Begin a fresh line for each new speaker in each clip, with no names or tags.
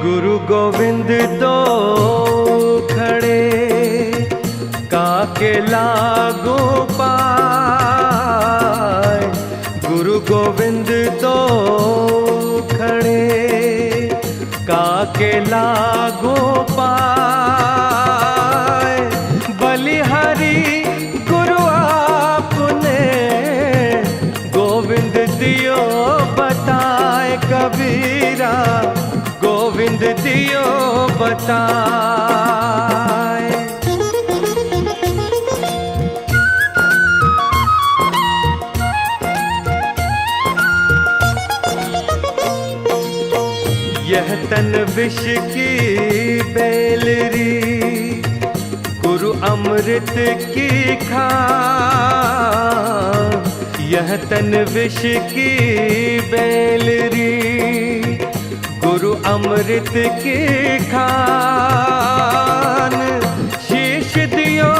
गुरु गोविंद तो खड़े काके लागू पाए। गुरु गोविंद तो खड़े काके लागू पाए। बलिहारी गुरु आपने गोविंद दियो बताए। कबीरा गोविंद दियो बताए। यह तन विष की बेलरी गुरु अमृत की खान। यह तन विष की बेलरी गुरु अमृत की खान। शीश दियो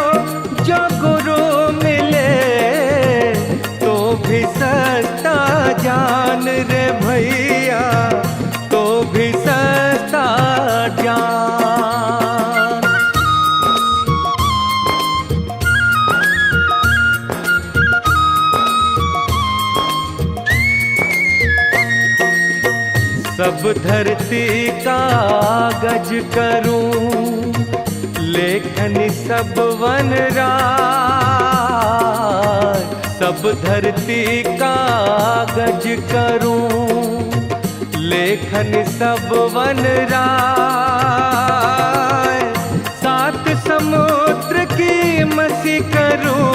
जो गुरु मिले तो भी सस्ता जान रे भैया, तो भी सस्ता जान। सब धरती कागज करूं लेखन सब वनराज। सब धरती कागज करूं लेखन सब वनराज। सात समुद्र की मसी करूं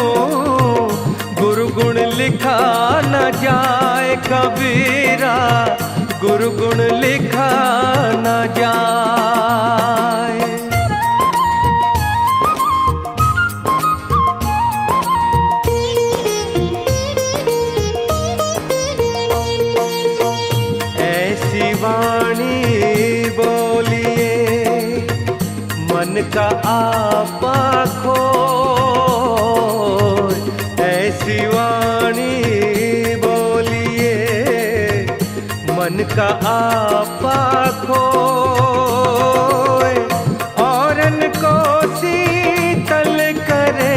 गुरु गुण लिखा न जाए। कबीरा गुरु गुण लिखा न जाए। ऐसी वाणी बोलिए मन का आपा खोए। ऐसी वाणी मन का आपा खोए। औरन को शीतल करे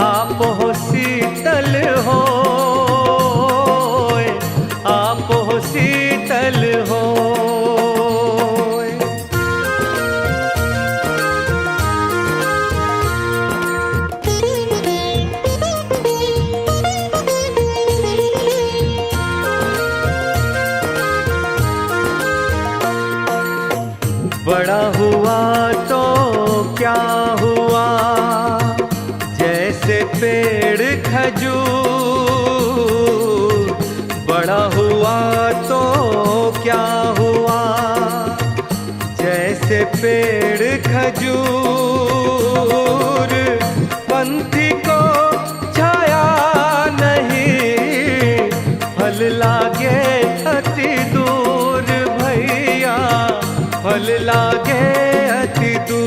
आप हो शीतल हो। आप हो शीतल हो। बड़ा हुआ तो क्या हुआ जैसे पेड़ खजूर। बड़ा हुआ तो क्या हुआ जैसे पेड़ खजूर। पंथी को छाया नहीं फल लागे अति दूर भैया, फल लागे अति दूर।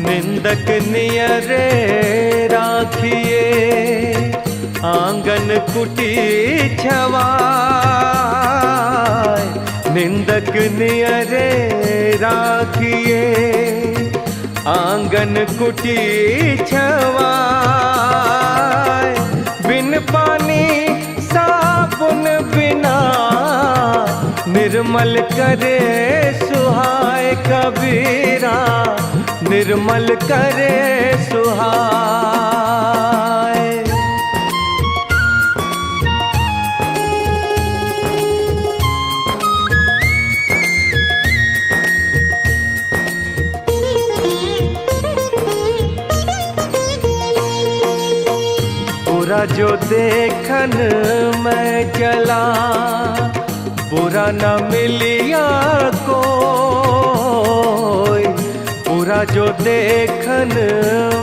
निंदक नियरे राखिए आंगन कुटी छवाए। निंदक नियरे राखिए आंगन कुटी छवाए। बिन पानी साबुन बिना निर्मल करे सुहाए। कबीरा निर्मल करे सुहाए। बुरा जो देखन मैं चला बुरा न मिलिया कोई। बुरा जो देखन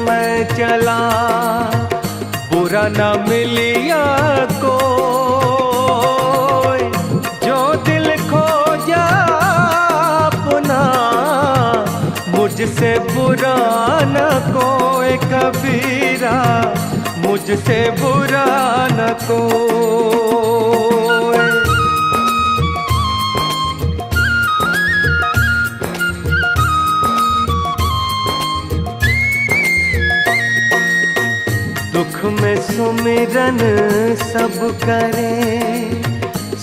मैं चला बुरा न मिलिया कोई। जो दिल खो जा अपना मुझसे बुरा न कोई कबीरा, मुझसे बुरा न कोई। दुख में सुमिरन सब करे,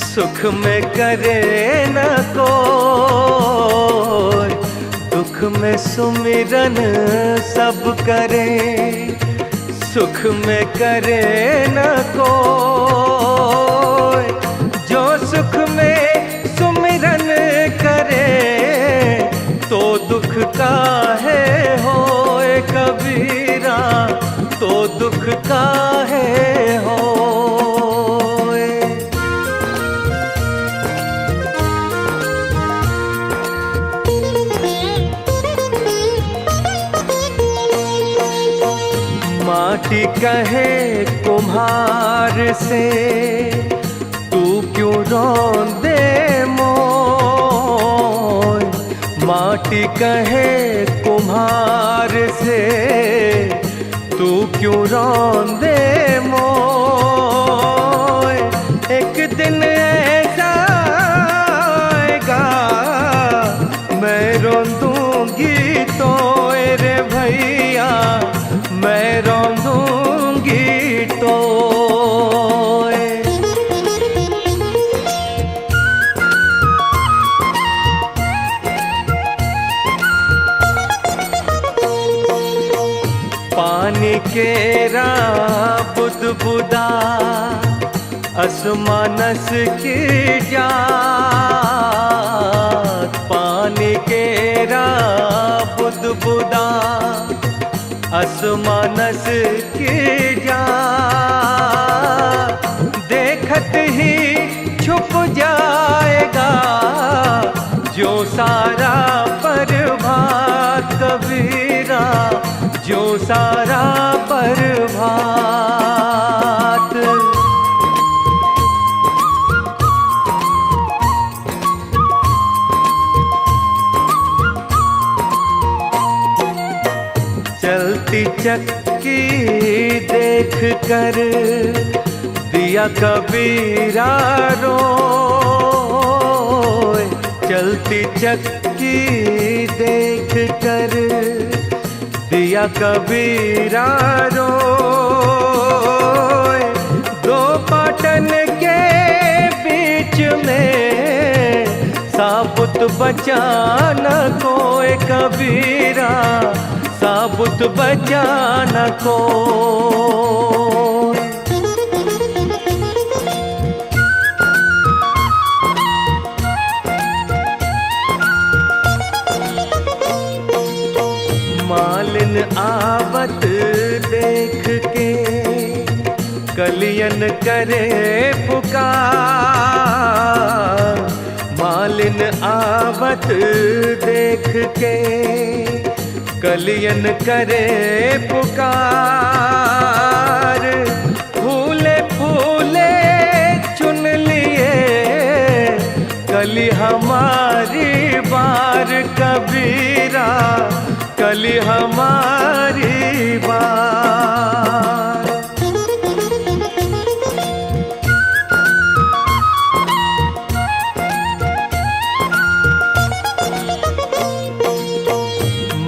सुख में करे न कोई। दुख में सुमिरन सब करे, सुख में करे न कोई। जो सुख में सुमिरन करे, तो दुख काहे होए कबीरा, तो दुख काहे होए। माटी कहे कुम्हार से, तू क्यों रोंदे मोय। माटी कहे कुम्हार से, तू क्यों रोंदे मोय। एक दिन ऐसा आएगा, मैं रोंदूंगी तो रे भैया, मैं रोंदूंगी तो। पानी केरा बुदबुदा, असमानस की जात। पानी केरा बुदबुदा, असमानस की जात। देखत ही छुप जाएगा, जो सारा प्रभात कबीरा, जो सारा प्रभात। चलती चक्की देख कर दिया कबीरा रोए। चलती चक्की देख कर दिया कबीरा रोए। दो पाटन के बीच में साबुत बचा न कोई कबीरा, साबुत बचा न कोई। मालिन आवत देख के कलियन करे पुकार। मालिन आवत देख के कलियन करे पुकार। फूले फूले चुन लिए कली हमारी बार कबीरा, कली हमारी बार।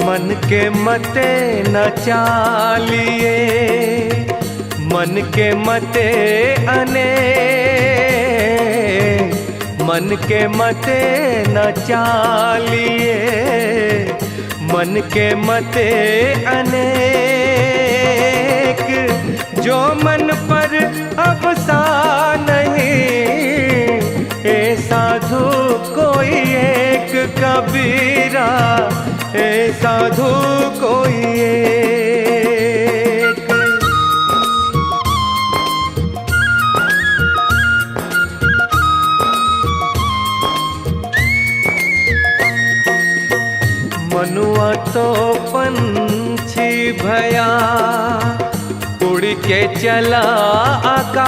मन के मते न चालिए, मन के मते अनेक। मन के मते न चालिए, मन के मते अनेक। जो मन पर अब सा नहीं, ए साधु कोई एक कबीरा, ए साधु कोई एक। मनुआ तो पंछी भया, उड़ के चला आकाश।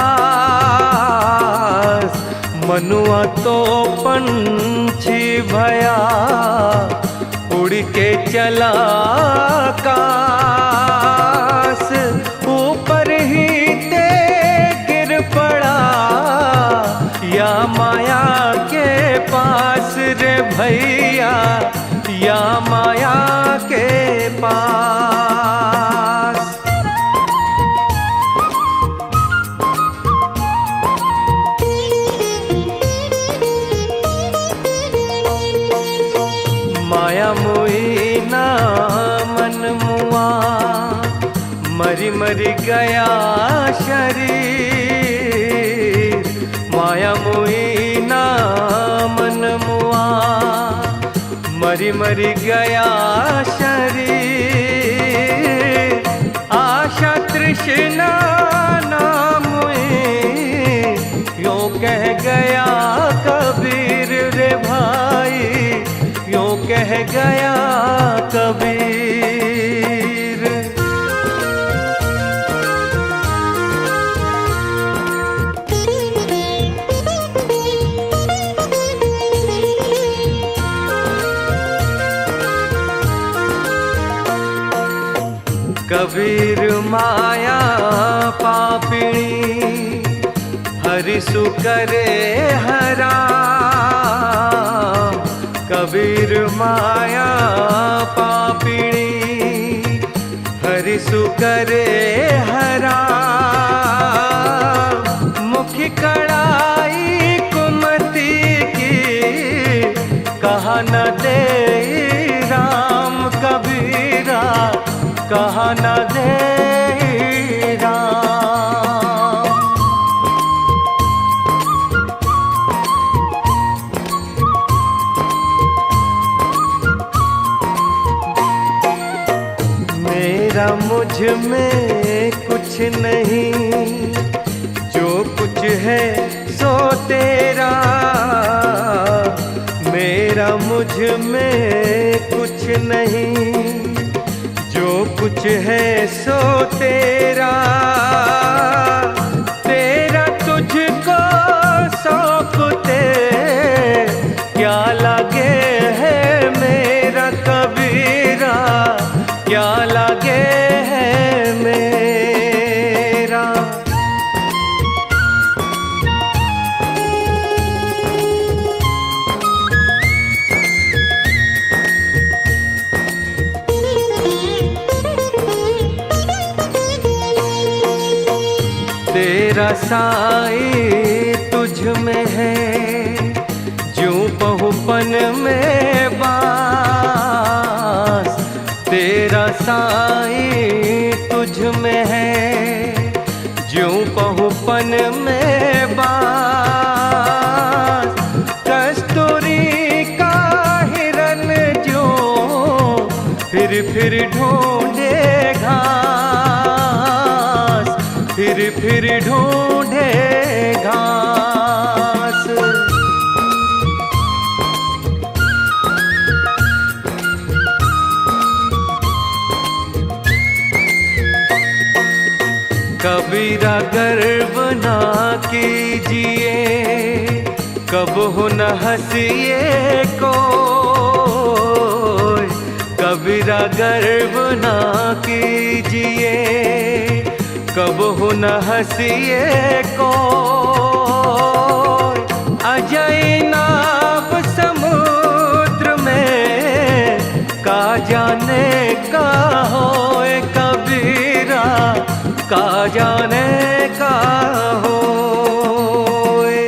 मनुआ तो पंछी भया, उड़ उड़ के चला आकाश, ऊपर ही ते गिर पड़ा या माया के पास रे भैया, या माया के पास। माया मोही ना मन मुआ, मरी मरी गया शरीर। माया मोही ना मन मुआ, मरी मरी गया शरीर। आशा तृष्णा नाम यूं कह गया कबीर रे भाई, यूं कह गया कबीर। कबीर माया पापिणी, हरिसु करे हराम। कबीर माया पापिणी, हरिसु करे हराम। मुखी कड़ाई कुमति की, कहा न दे राम कबीरा, कहा न दे राम। मेरा मुझ में कुछ नहीं, जो कुछ है सो तेरा। मेरा मुझ में कुछ नहीं, जो कुछ है सो तेरा। तेरा तुझको सौंपते क्या लगे है मेरा कबीरा, क्या लगे है मेरा। तेरा साई तुझ में है, ज्यों पहुपन में बास। तेरा साई तुझ में है, ज्यों पहुपन में बास। कस्तूरी का हिरन जो फिर ढूंढे घास, फिर ढूंढे घास। कबीरा गर्व ना कीजिए, कब हो न हंसिए कोई। कबीरा गर्व ना कीजिए, कब हो न हंसिए कोई। अजय नाव समुद्र में, का जाने का होए कबीरा, का जाने का होए।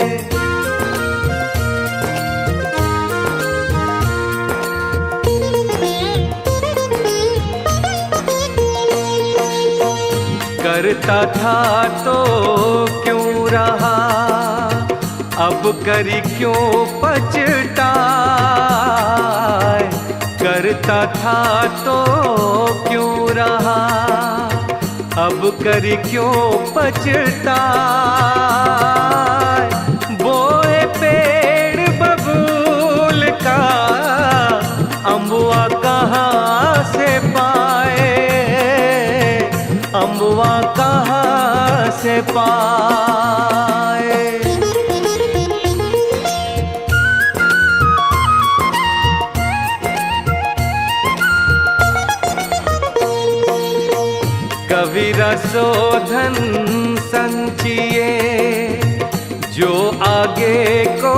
करता था तो क्यों रहा, अब करी क्यों पछताए। करता था तो क्यों रहा, अब करी क्यों पछताए। बोए पेड़ बबूल का, अम्बुआ कहाँ से पाए, अम्बुआ कहाँ से पाए। कबीरा सो धन संचिए जो आगे को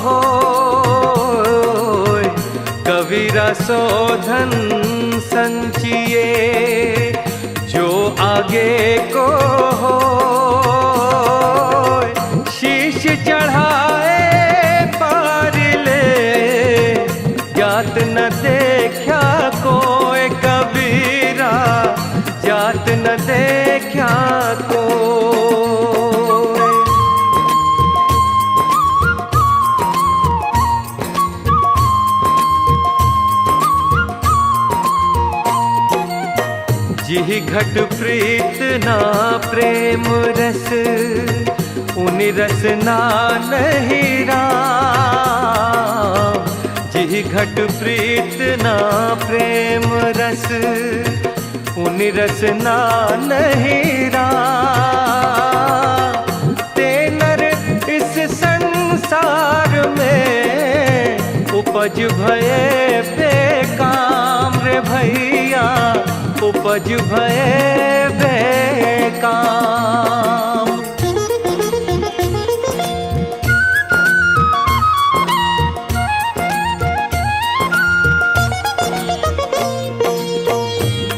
हो। कबीरा सो धन संचिए जो आगे को हो। शीश चढ़ाए पार ले जात न देखा कोई कबीरा, जात न देखा कोई। जिहि घट प्रीत ना प्रेम रस, उनि रस ना नहीं राम। जिहि घट प्रीत ना प्रेम रस, उनि रस ना नहीं राम। ते नर इस संसार में उपज भये बेकाम रे भैया, उपज भये बेकाम।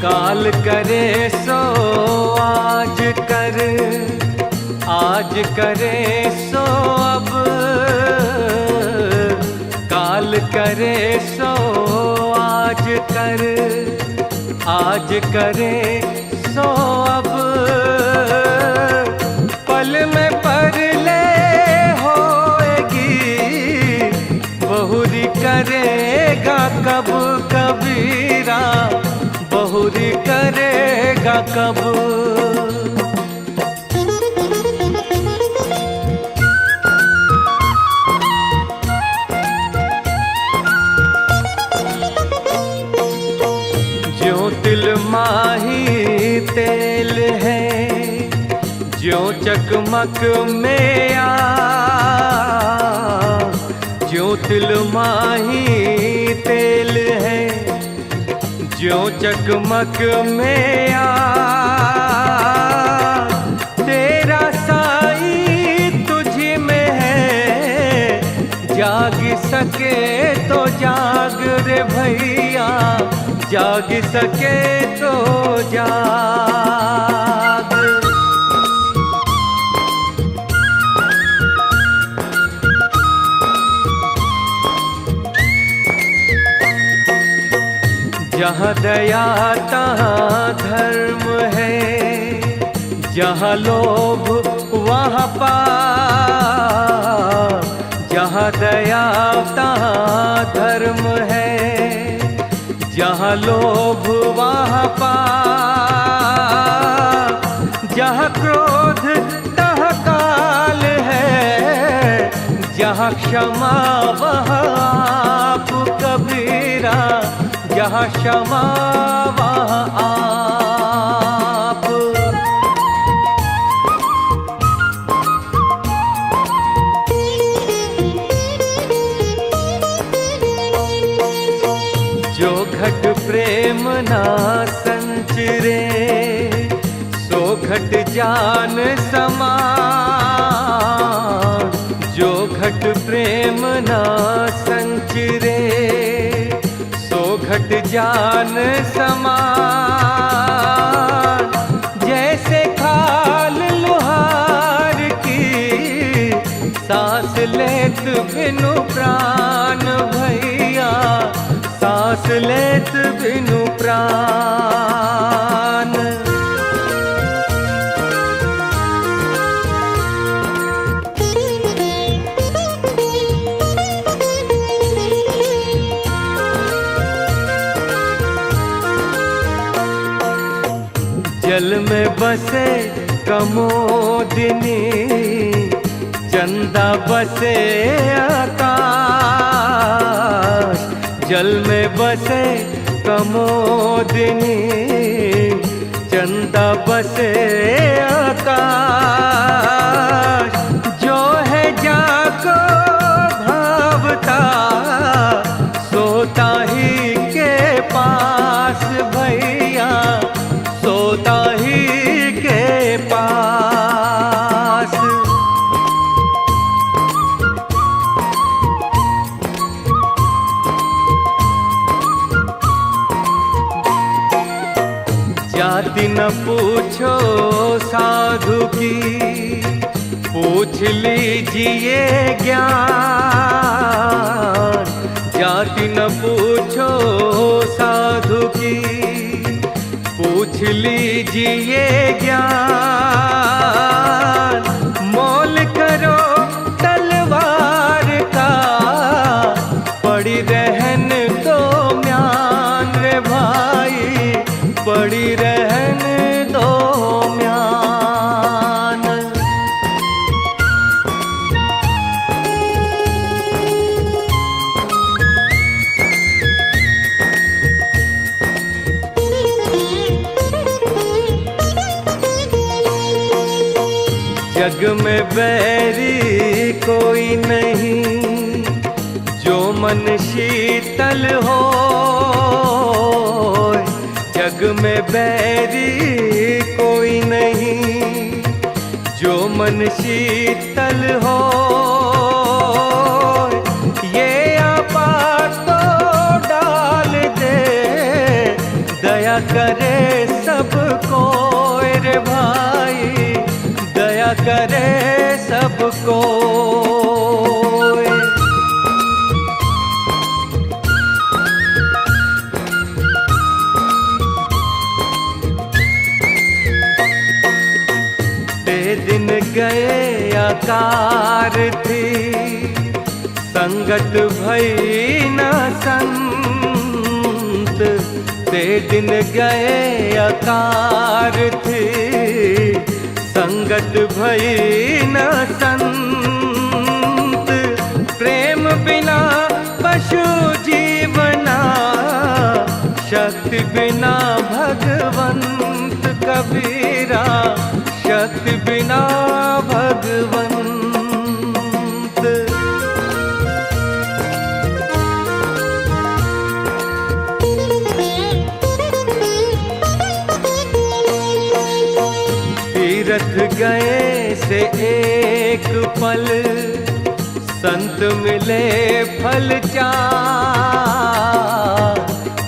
काल करे सो आज कर, आज करे सो अब। काल करे सो आज कर, आज करे सो अब। पल में परले होएगी, बहुरी करेगा कब कबीरा, बहुरी करेगा कब। ज्यों तिल माही तेल है, ज्यों चकमक में आग। ज्यों तिल माही तेल है, ज्यों चकमक में आग। तेरा साई तुझी में है, जाग सके तो जाग रे भैया, जाग सके तो जाग। जहाँ दया तहाँ धर्म है, जहाँ लोभ वहाँ पाप। जहाँ दया तहाँ धर्म है, जहाँ लोभ वहाँ पाप। जहाँ क्रोध तहाँ काल है, जहाँ क्षमा वहाँ आप कबीरा, जहाँ क्षमा वहाँ आप। जो घट प्रेम ना संचरे, सो घट जान समान। जो घट प्रेम ना संचरे, सो घट जान समान। जैसे खाल लुहार की, सांस लेत बिनु प्राण भैया, सांस लेत बिनु प्राण। जल में बसे कमोदिनी, चंदा बसे आकाश। जल में बसे कमोदिनी, चंदा बसे आकाश। जो है जाको भावता, सोता ही के पास भैया, सोता ही जाति न पूछो साधु की, पूछ लीजिए ज्ञान। जाति न पूछो साधु की, पूछ लीजिए ज्ञान। मोल करो तलवार का, पड़ी रहन दो म्यान रे भाई, पड़ी रहन दो म्यान। जग में बैरी कोई नहीं, जो मन शीतल हो। जग में बैरी कोई नहीं, जो मन शीतल हो। ये आपात तो डाल दे, दया करे सबको रे भाई, दया करे सबको। दिन गए आकार थी, संगत भई न संत। ते दिन गए आकार थी, संगत भई न संत। प्रेम बिना पशु जीवना, शक्ति बिना भगवंत कबीरा, शक्ति बिना भगवंत। तीरथ गए से एक पल, संत मिले फल चार।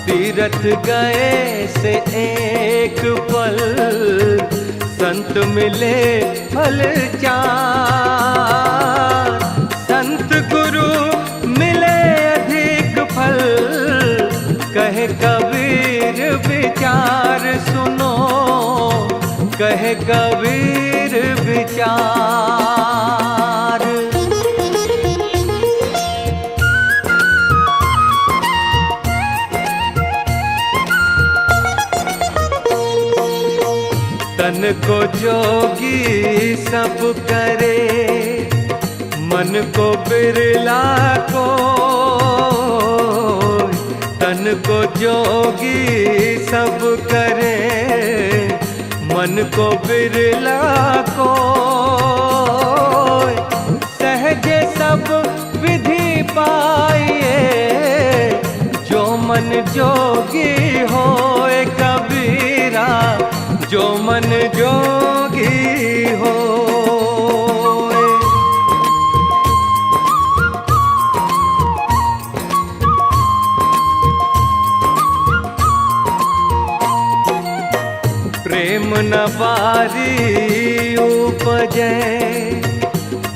तीरथ गए से एक पल, संत मिले फल चार। संत गुरु मिले अधिक फल, कहे कबीर विचार सुनो, कहे कबीर विचार। तन को जोगी सब करे, मन को बिरला को। तन को जोगी सब करे, मन को बिरला को। सहजे सब विधि पाइए, जो मन जोगी होए कबीरा, जो मन जोगी हो। प्रेम न बारी उपजे,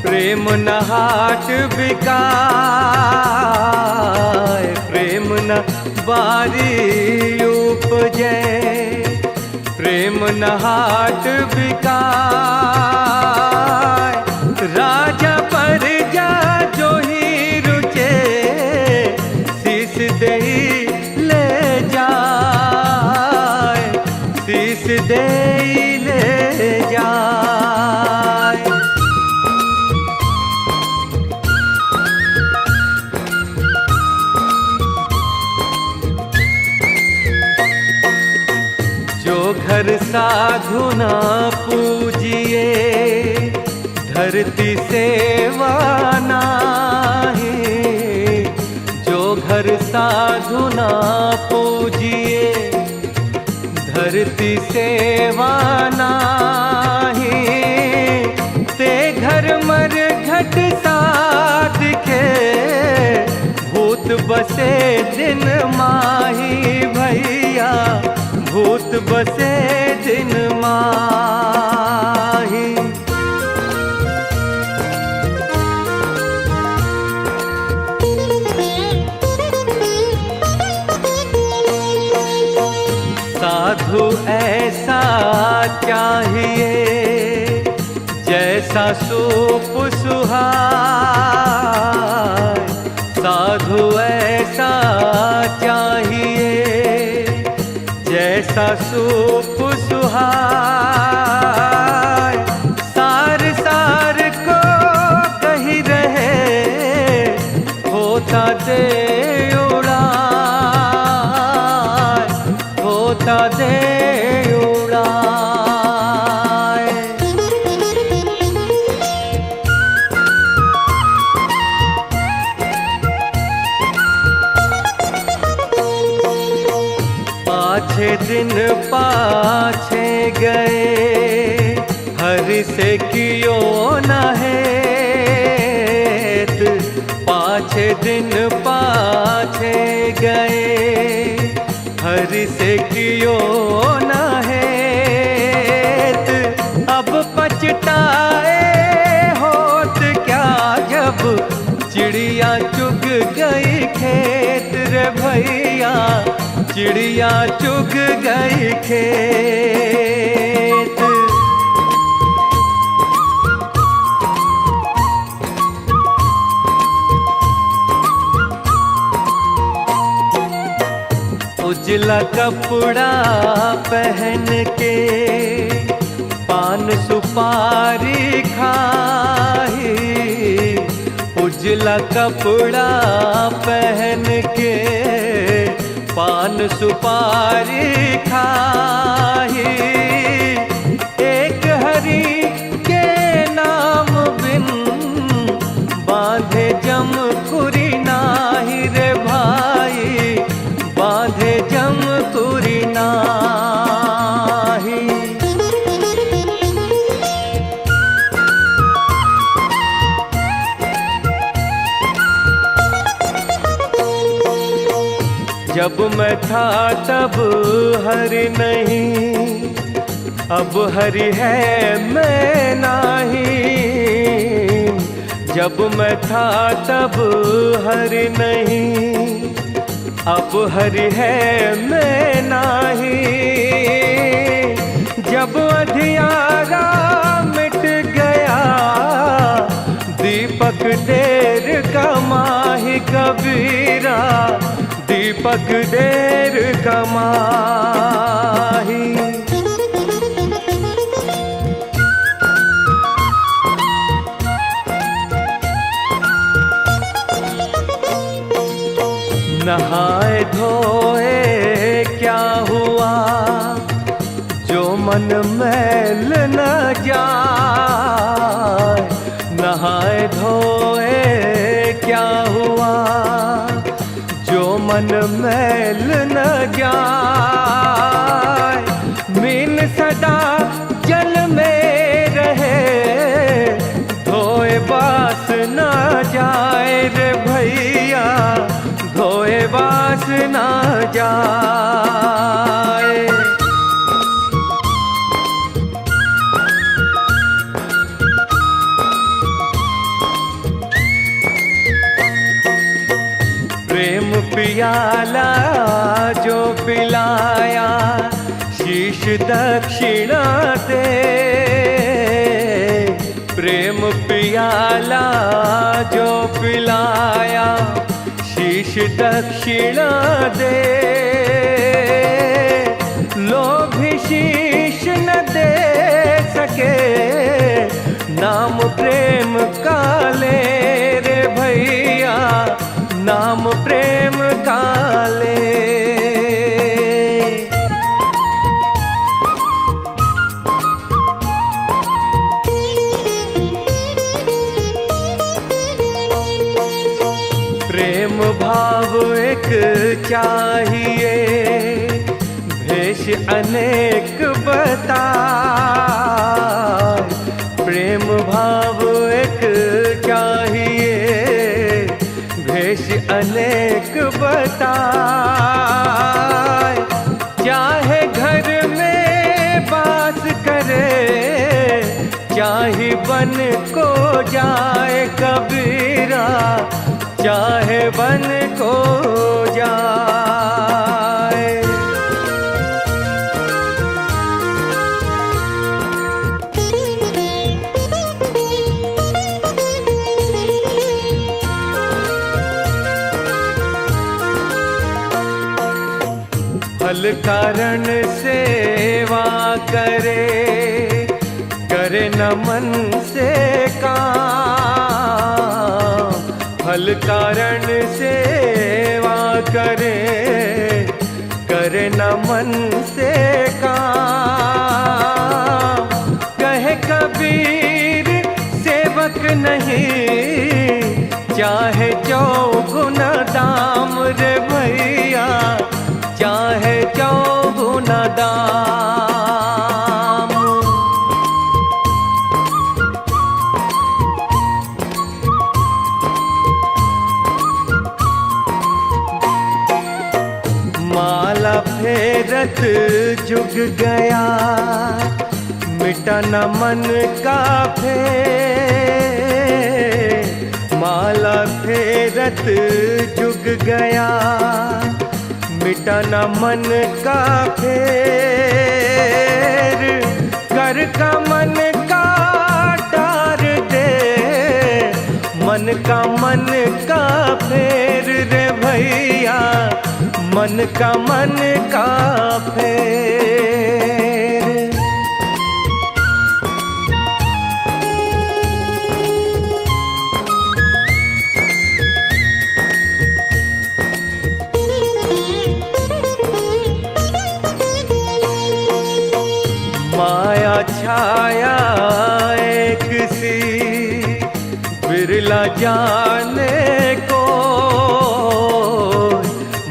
प्रेम न हाट बिकाए। प्रेम न बारी उपजे, प्रेम न हाट बिकाए। राजा पर जा जो ही रुचे, शीस देई ले जाए, शीस देई ले जाए। जो घर साधु ना पूजिए, धरती सेवा नाही। जो घर साधु ना पूजिए, धरती सेवा नाही। ते घर मर घट साध के, भूत बसे दिन माही भैया, भूत बसे दिन माही। साधु ऐसा चाहिए जैसा सूप सुहाए, साधु ऐसा चाहिए जैसा सूप सुहाए। सार सार को कही रहे होता दे उड़ाए, होता दे उड़ाए। पाछे दिन पाछे गए हरि से कियो न हेत, पाछे दिन पाछे गए हरि से कियो न हेत। अब पछताए होत क्या जब चिड़िया चुग गई खेत रे भैया, चिड़िया चुग गई खेत। उजला कपड़ा पहन के पान सुपारी खाई, उजला कपड़ा पहन के पान सुपारी खाई। एक हरि के नाम बिन बांधे जम कुरी नाही रे भाई, बांधे जम कुरी नाही। जब मैं था तब हरि नहीं, अब हरि है मैं नहीं। जब मैं था तब हरि नहीं, अब हरि है मैं नहीं। जब अंधियारा मिट गया दीपक देर का माही कबीरा, दीपक देर का माही। नहाए धोए क्या हुआ जो मन मैल न जाए, नहाए धोए क्या हुआ जो मन मैल न जाए। मीन सदा जल में रहे धोए बास न जाए रे भैया, धोए बास न जाए। प्रेम पियाला जो पिलाया शीश दक्षिणा दे, प्रेम पियाला जो पिलाया शीश दक्षिणा दे। लोभी शीश न दे सके नाम प्रेम का ले रे भैया, नाम प्रेम का ले। प्रेम भाव एक चाहिए भेष अनेक बताए, प्रेम भाव एक चाहिए भेष अनेक बताए। चाहे घर बन को जाए कबीरा, चाहे बन को जाए। फल कारण सेवा करे, करे न मन से काम। फल कारण सेवा करे, करे न मन से काम। कहे कबीर सेवक नहीं, चाहे चौगुना दाम रे भैया, चाहे चौगुना दाम। माला फेरत जुग गया, मिटा न मन का फेर। माला फेरत जुग गया, मिटा न मन का फेर। कर का मन का टार दे, मन का फेर रे भैया, मन का फेर। माया छाया एक सी, बिरला जाने को।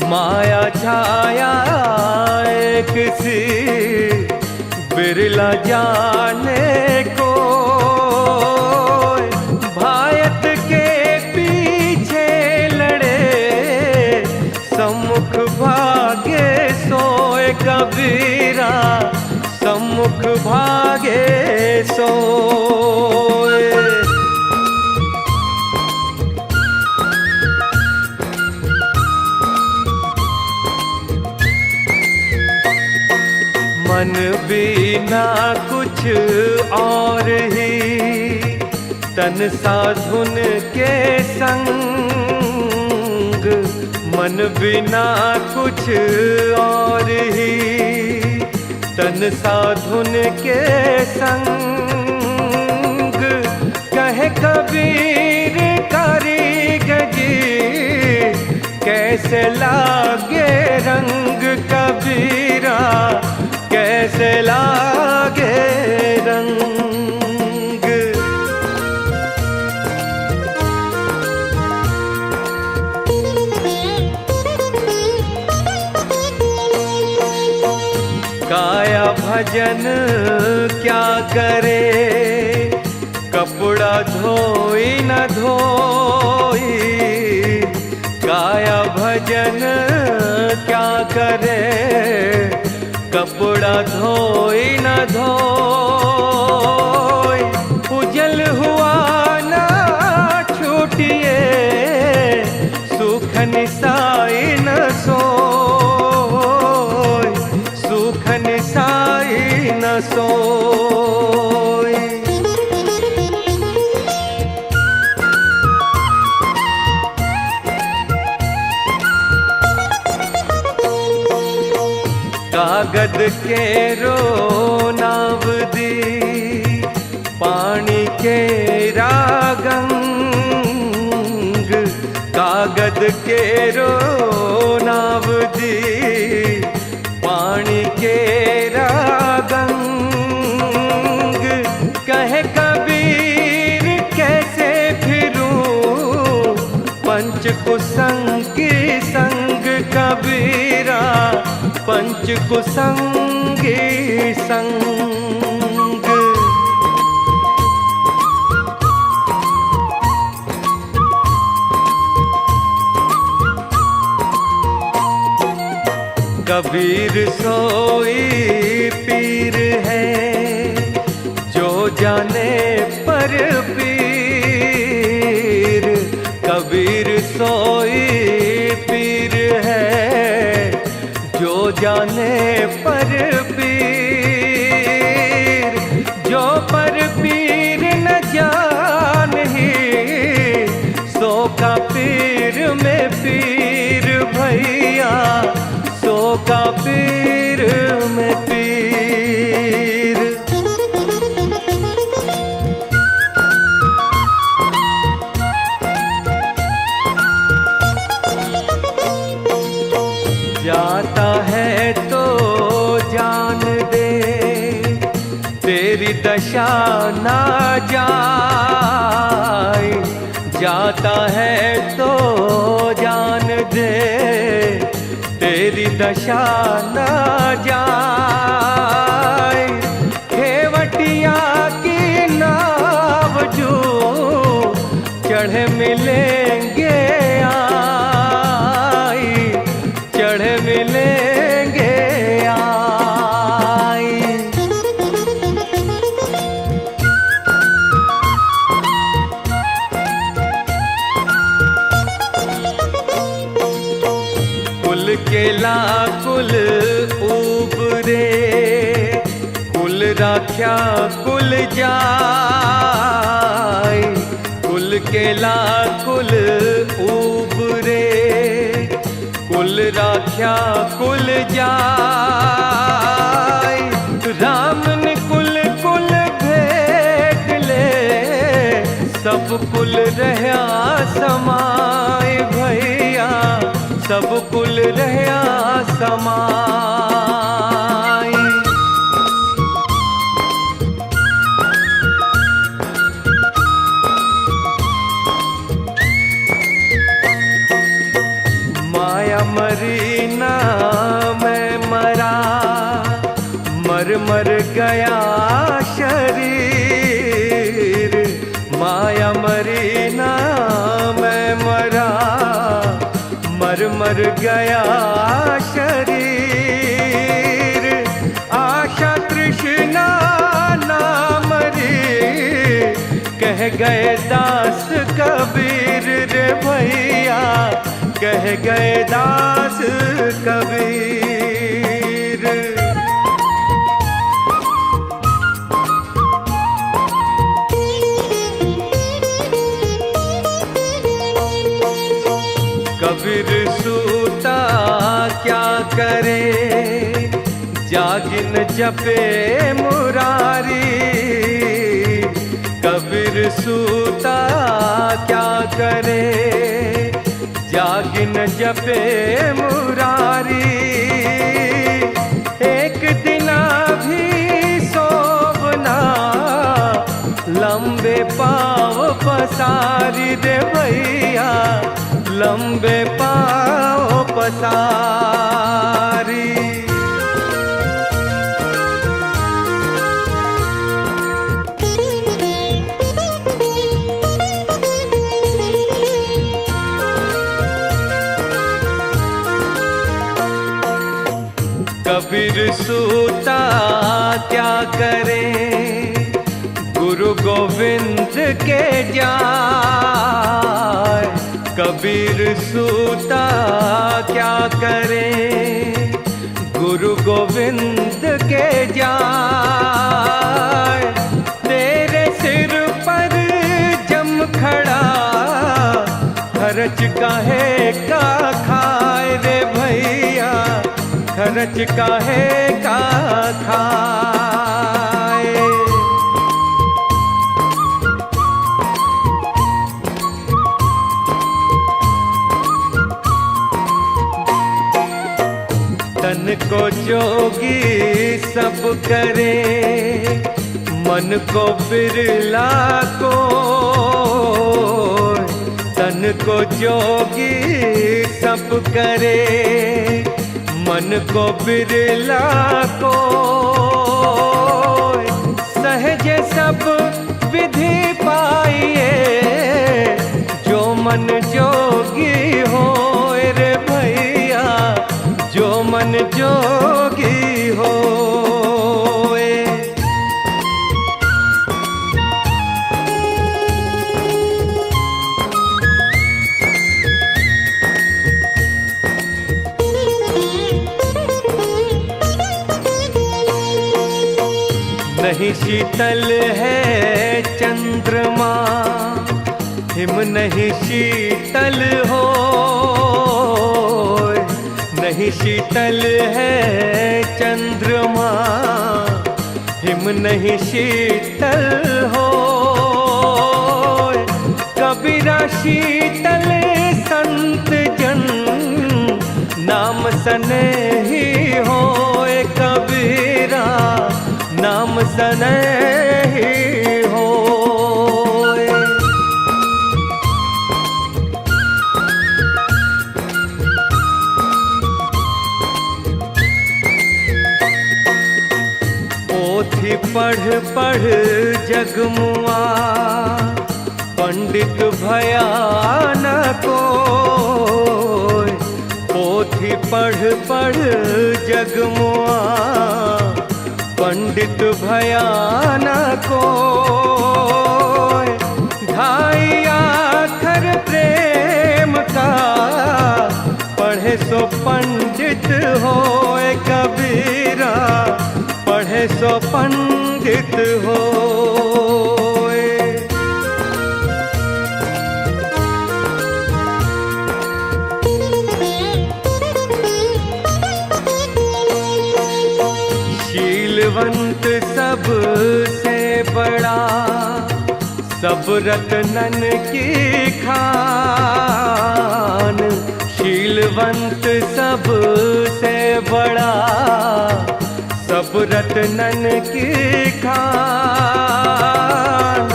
माया छाया एक सी, बिरला जाने को। भायत के पीछे लड़े, सम्मुख भागे सोए कबीरा, सम्मुख भागे सोए। मन बिना कुछ और ही, तन साधुन के संग। मन बिना कुछ और ही, तन साधुन के संग। कहे कबीर कारीगरी, कैसे लागे रंग कबीरा, कैसे लागे रंग। काया भजन क्या करे, कपड़ा धोई न धोई। काया भजन क्या करे, कपड़ा धोई न धोई। उजल हुआ न छूटिए, सुख निसाई न सोई, सुख निसाई न सोई। कागद के रो नाव दी, पानी के रागंग। कागद के रो नाव दी, पानी के रागंग। कहे कबीर कैसे फिरूं, पंच कुसंगी संग कबीरा, पंच कुसंगी संग। कबीर सोई पीर है, जो जाने पर दशा ना जाए, जाता है तो जान दे, तेरी दशा ना जाए। खेवटिया की नाव जो चढ़े मिलेंगे आई, चढ़े मिलेंगे आई। कुल केला कुल उबरे, कुल राख्या कुल जाय। कुल केला कुल उबरे, कुल राख्या कुल जाय। राम ने कुल कुल भेट ले, सब कुल रहया समाय भैया, सब कुल रहया समाय। माया मरी ना मैं मरा, मर मर गया शरीर। माया मरी ना मैं मरा, मर मर गया शरीर। आशा तृष्णा ना मरी, कह गए दास कबीर रे भैया, कह गए दास कबीर। कबीर सूता क्या करे, जागिन जपे मुरारी। कबीर सूता क्या करे, जागिन जपे मुरारी। एक दिना भी सोवना, लंबे पाँव पसारी रे भैया, लंबे पाँव पसारी। कबीर सूता क्या करे, गुरु गोविंद के जाय। कबीर सूता क्या करे, गुरु गोविंद के जाय। तेरे सिर पर जम खड़ा, खर्च काहे का खाए रे भैया, खर्च काहे का खाए। तन को जोगी सब करे, मन को बिरला को। तन को जोगी सब करे, मन को बिरला को। सहज सब विधि पाइए, जो मन जोगी हो रे भैया, जो मन जोगी हो। नहीं शीतल है चंद्रमा, हिम नहीं शीतल हो। नहीं शीतल है चंद्रमा, हिम नहीं शीतल हो। कबीरा शीतल संत जन, नाम सने ही होए कबीरा, नाम सने पढ़ पढ़ जगमुआ पंडित भया न कोय। पोथी पढ़ पढ़ जगमुआ पंडित भया न कोय। ढाई आखर प्रेम का पढ़े सो पंडित होए। कबीरा पढ़े सो पंडित होए। शीलवंत सबसे बड़ा सब रत्नन की खान। शीलवंत सबसे बड़ा सब रत्नन की खान।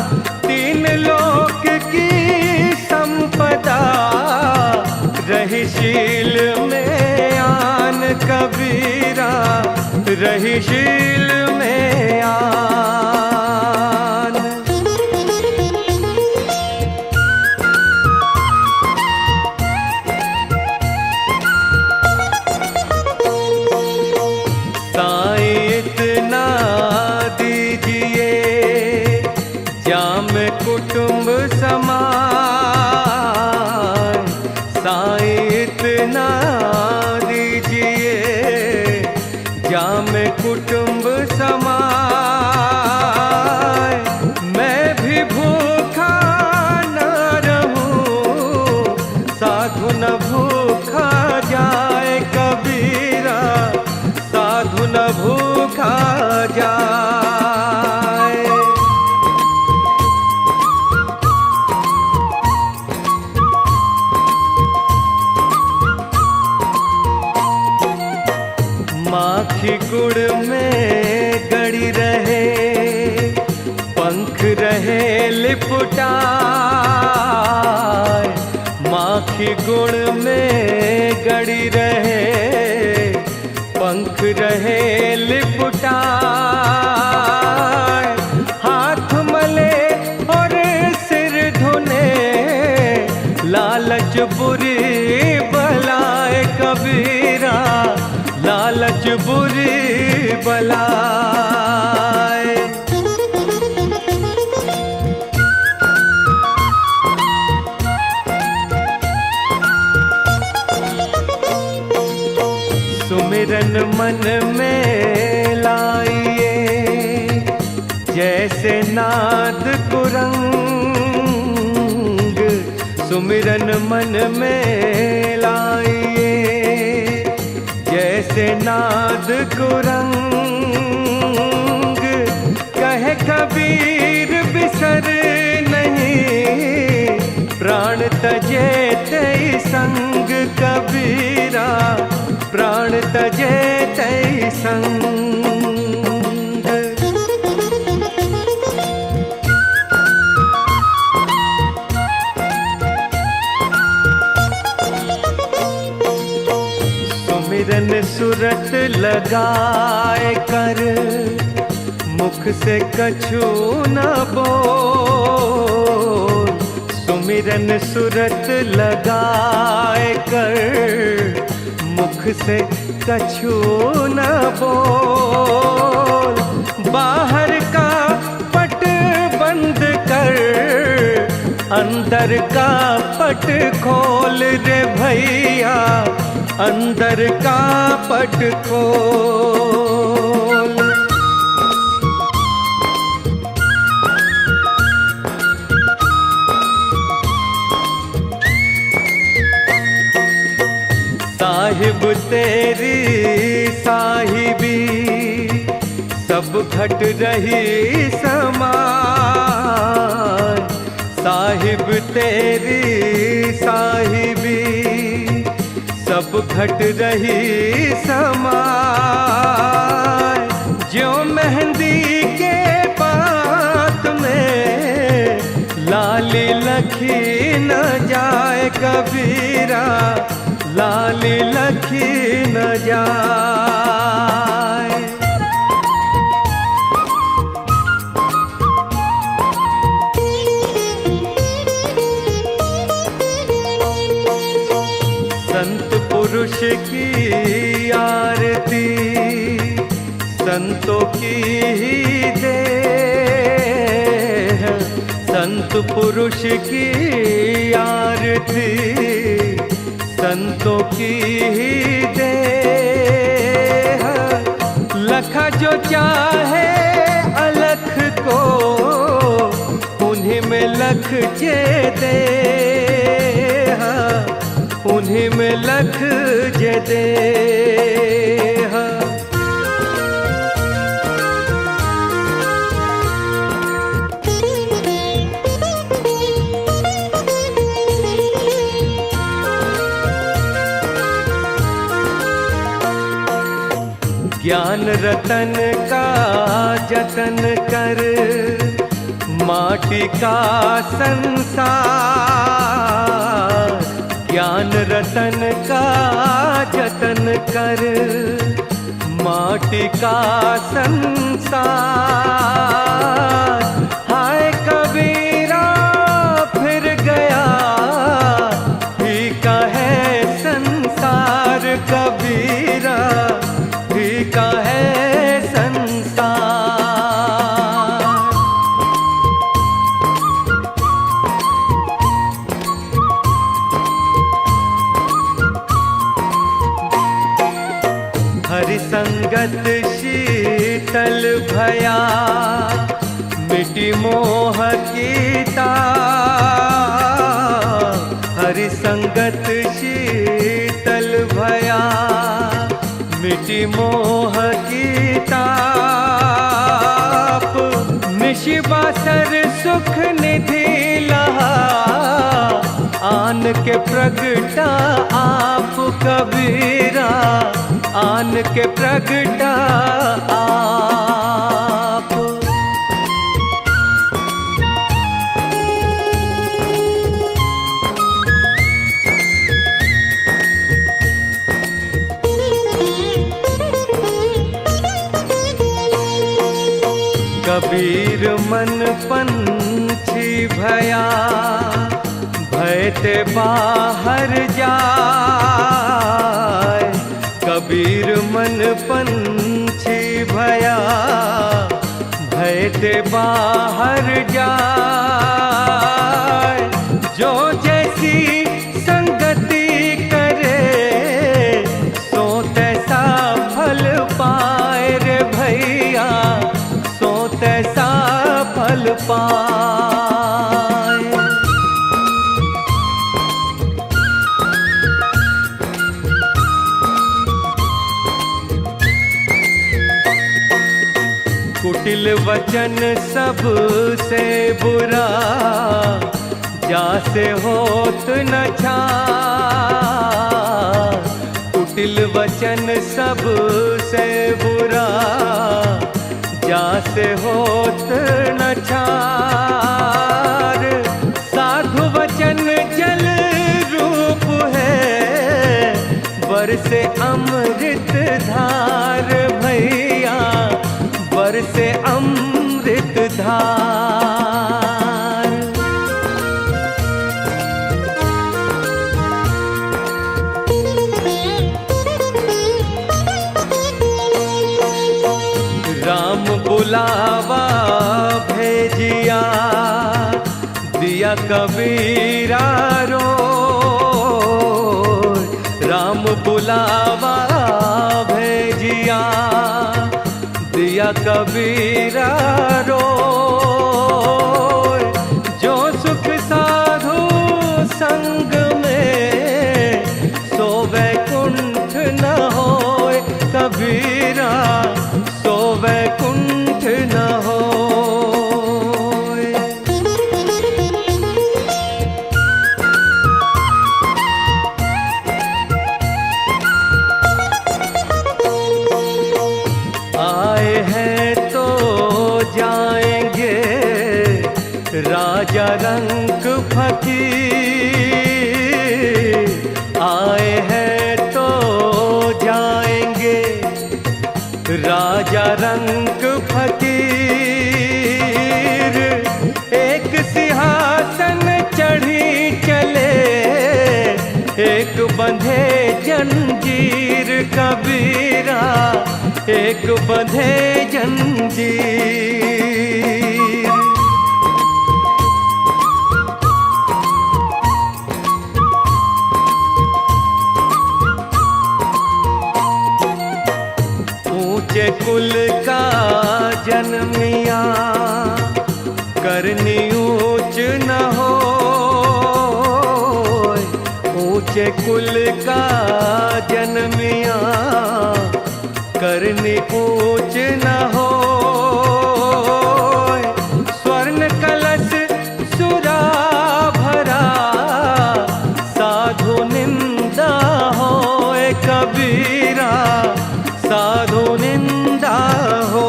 तीन लोक की संपदा रही शील में आन। कबीरा रही शील में आन। साईं इतना दीजिए जाम कुटुंब समान। साईं इतना दीजिए जाम कुटुंब समान। मैं भी भूखा न रहूं साधु न भूखा जाए। कबीरा साधु न भूखा जाए। माखी गुड़ में गड़ी रहे पंख रहे लिपटाए। माखी गुड़ में गड़ी रहे पंख रहे लिपटाए। हाथ मले और सिर धुने लालच बुरी बलाए। कबीरा लालच बुरी बलाए। सुमिरन मन में लाइए जैसे नाद कुरंग। सुमिरन मन में लाइए जैसे नाद कुरंग। कहे कबीर बिसर नहीं प्राण तजे तई संग। कबीरा प्राण तजे तई संग। सुमिरन सुरत लगाए कर मुख से कछु न बोल। सुमिरन सुरत लगाए कर मुख से कछु न बोल। बाहर का पट बंद कर अंदर का पट खोल रे भैया। अंदर का पट खोल। साहिब तेरी साहिबी सब घट रही समान। साहिब तेरी साहिबी सब घट रही समान। जो मेहंदी के पात में लाली लखी न जाए। कबीरा लाली लखी न जाए। की आरती संतों की ही देह, संत पुरुष की आरती संतों की ही देह। लखा जो चाहे अलख को उन्हीं में लख जे दे, उन्हीं में लख जे दे। ज्ञान रतन का जतन कर माटी का संसार, ज्ञान रतन का जतन कर माटी का संसार। हाय कबीरा फिर गया फीका है संसार, कबीरा फीका है संसार। हरि संगत शीतल भया मिटी मोह की ताप, हरि संगत शीतल भया मिटी मोह की ताप। निशिबासर सुख निधि लहा आन के प्रगटा आप, कबीरा आन के प्रगटा आप। कबीर मन पंछी भया भय ते बाहर जाए, कबीर मन पंछी भया भय ते बाहर जाए। जो जैसी संगति करे सो तैसा फल पाए रे भैया, सो तैसा फल पाए। कुटिल वचन सबसे बुरा जासे होत न छार, कुटिल वचन सबसे बुरा जासे होत न छार। साधु वचन जल रूप है बरसे अमृत धार भैया, बरसे अमृत धार। राम बुलावा भेजिया दिया कबीरा रो, राम बुलावा भेजिया दिया कबीरा रो। जो सुख साधु संग में सो वैकुंठ न होए, कबीरा सो वैकुंठ न होए। आए हैं तो जाएंगे राजा रंग फकीर, आए हैं तो जाएंगे राजा रंग फकीर। एक सिंहासन चढ़ी चले एक बंधे जंजीर कबीरा, एक बंधे जंजीर। ऊंचे कुल का जन्मिया, करनी ऊंच न हो। ऊंचे कुल का जन्मिया, करनी ऊंच न हो। स्वर्ण कलश सुरा भरा, साधु निंदा होए कबीरा, साधु निंदा हो।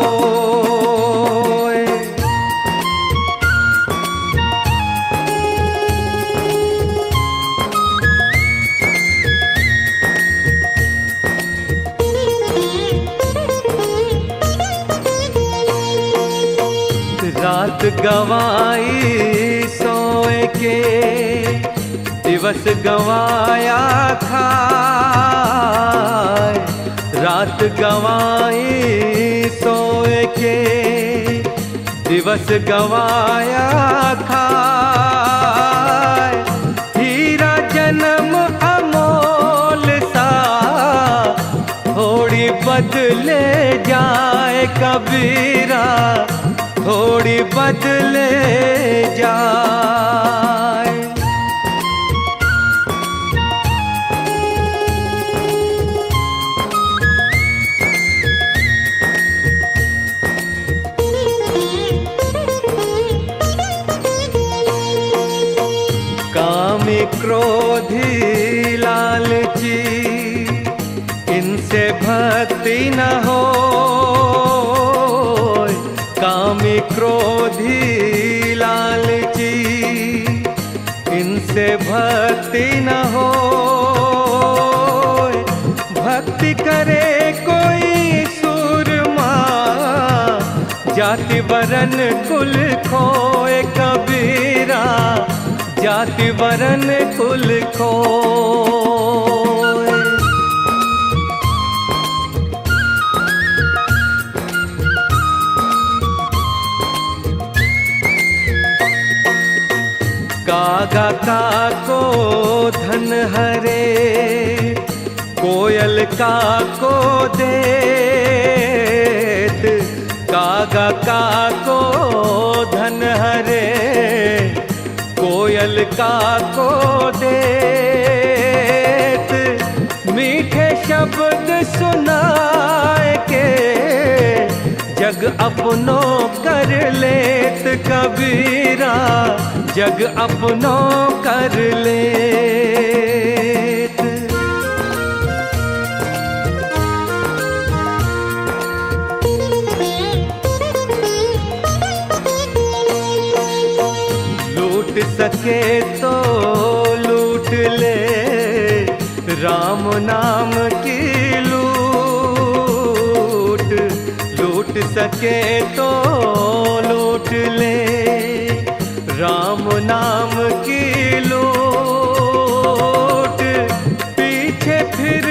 रात गवाई सोए के, दिवस गवाया खाए। रात गवाई सोए के, दिवस गवाया खाए। हीरा जन्म अमोल सा, थोड़ी बदले जाए कबीरा, थोड़ी बदले जाए। कामी क्रोधी लालची, इनसे भक्ति न हो। कामी क्रोधी लालची, इनसे भक्ति न हो। भक्ति करे कोई सूरमा, जाति वरन कुल खोए कबीरा, जाति वरन कुल खोए। कागा का को धन हरे, कोयल का को देत। कागा का को धन हरे, कोयल का को देत। मीठे शब्द सुनाए के, जग अपनो कर लेत कबीरा, जग अपनो कर लेत। लूट सके तो लूट ले, राम नाम की लूट। लूट सके तो लूट ले, राम नाम की लूट। पीछे फिर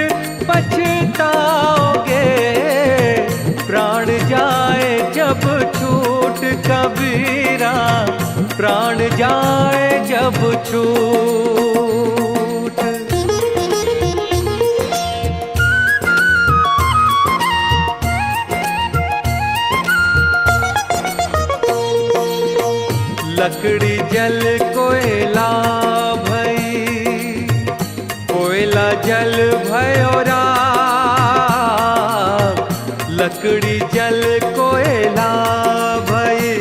पछताओगे, प्राण जाए जब छूट कबीरा, प्राण जाए जब छूट। लकड़ी जल कोयला भई, कोयला जल भयो राख। लकड़ी जल कोयला भई,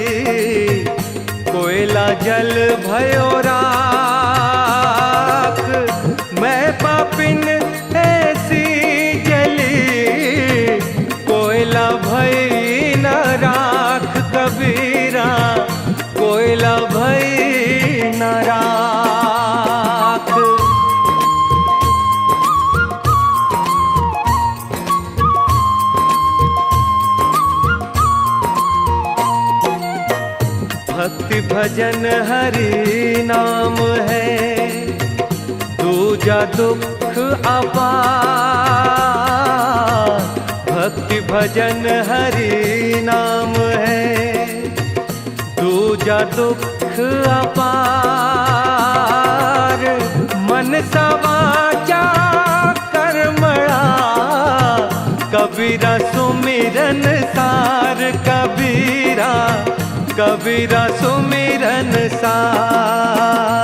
कोयला जल भयो राख। मैं पापिन ऐसी जली, कोयला भई न राख कबीरा, कोयला भई न राख। भक्ति भजन हरि नाम है, दूजा दुख अपार, भक्ति भजन हरि नाम है। दूजा दुख अपार, मन सवाचा कर्मणा, कबीरा सुमिरन सार, कबीरा कबीरा सुमिरन सार।